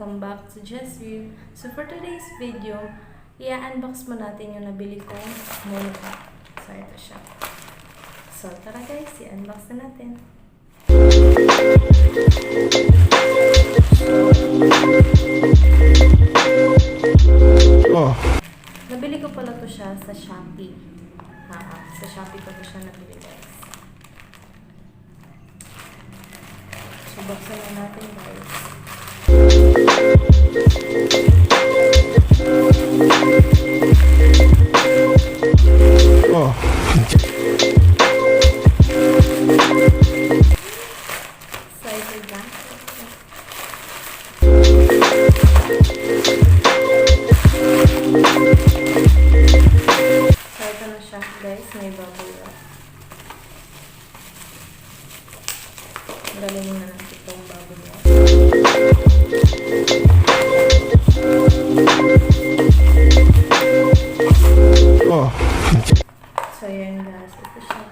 welcome back to Just View. So for today's video, i-unbox mo natin yung nabili kong monitor. So ito siya. So tara guys, i-unbox na natin. Nabili ko pala to siya sa Shopee. Sa Shopee ko siya nabili guys. So buksan na natin guys. Excited na. So ito na siya guys, may bubble wrap. Galing na natin itong bubble wrap. So yan guys, ito siya.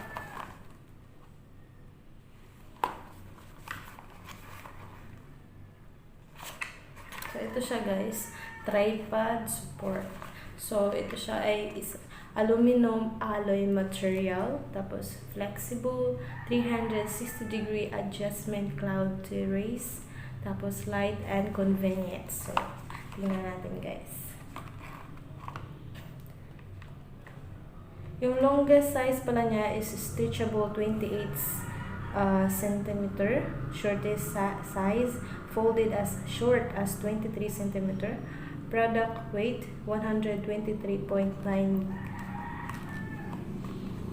So ito siya guys, tripod support. So ito siya ay aluminum alloy material, tapos flexible 360-degree adjustment cloud to raise, tapos light and convenient. So tingnan natin guys. Yung longest size pala niya is stretchable 28 cm, shortest size folded as short as 23 cm. Product weight 123.9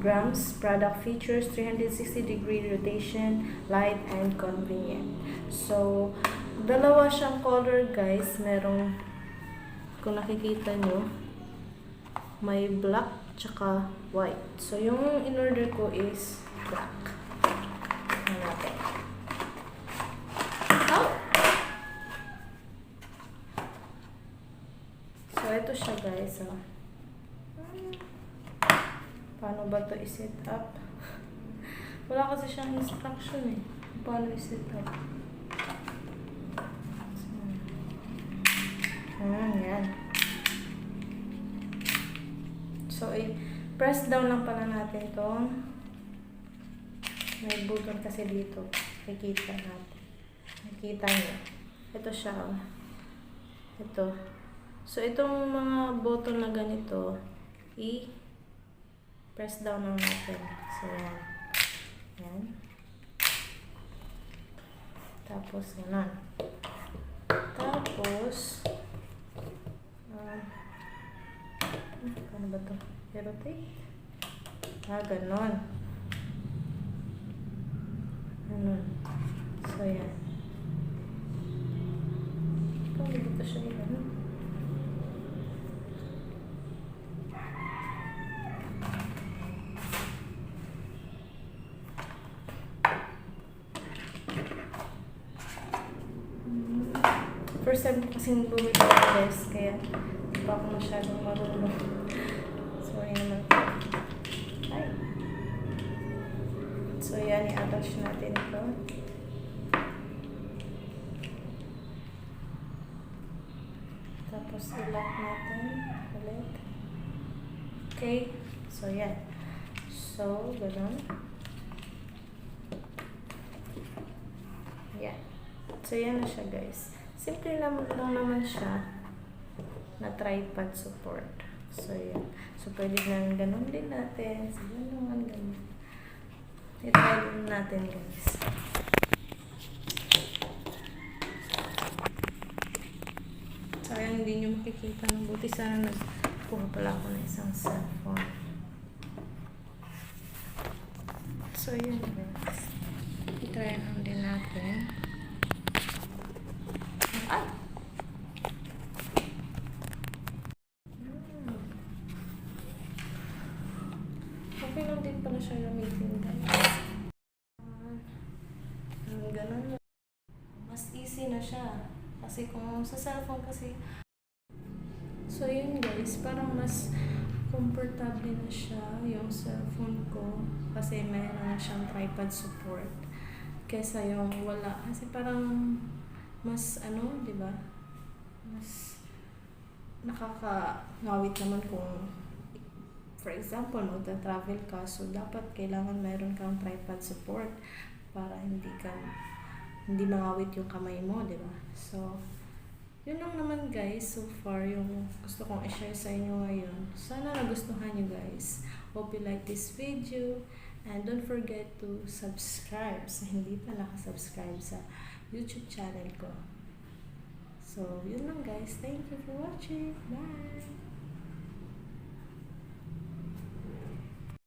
grams. Product features 360-degree rotation, light and convenient. So dalawa siyang color guys. Merong, kung nakikita nyo, may black tsaka white. So yung in-order ko is black. Natin. So ito siya guys. Paano ba to i-set up? Wala kasi siyang instruction eh. Paano i-set up? So, yan. So, press down lang pala natin tong may button kasi dito. Nakikita natin. Nakikita nyo. Ito siya. Ito. So, itong mga button na ganito, press down lang natin. So, yan. Yan. Tapos, yan. Tapos, ano ba ito? Rotate? Ganon. Ganon. So, yan. Ito, dito siya yung first time kasing bumili ng dress, kaya hindi pa ako masyadong marunong. So, ayan naman. Ay. So, yan, i-attach natin ito. Tapos, i-lock natin ulit. Okay. So, yan. So, gano'n. Yan. So, yan na siya, guys. Simple lang naman siya na tripod support. So, yan. So, pwede na ganun din natin. So, ganun. I-try din natin, guys. Sayang hindi nyo makikita ng buti. Sana nagkuha pala ako ng isang cellphone. So, yun, guys. I-try lang din natin. Ay! Okay lang din pala siya gamitin guys. Ganun. Mas easy na siya. Kasi kung sa cellphone kasi. So yun guys, parang mas comfortable na siya yung cellphone ko. Kasi mayroon na siyang tripod support. Kesa yung wala. Kasi parang mas di ba? mas nakakangawit naman kung for example, magta-travel ka, so dapat kailangan meron kang tripod support para hindi mangawit yung kamay mo, di ba? So, yun lang naman guys, so far yung gusto kong i-share sa inyo ngayon. Sana nagustuhan nyo guys. Hope you like this video and don't forget to subscribe sa hindi pa nakasubscribe sa YouTube channel ko. So, yun lang guys. Thank you for watching. Bye!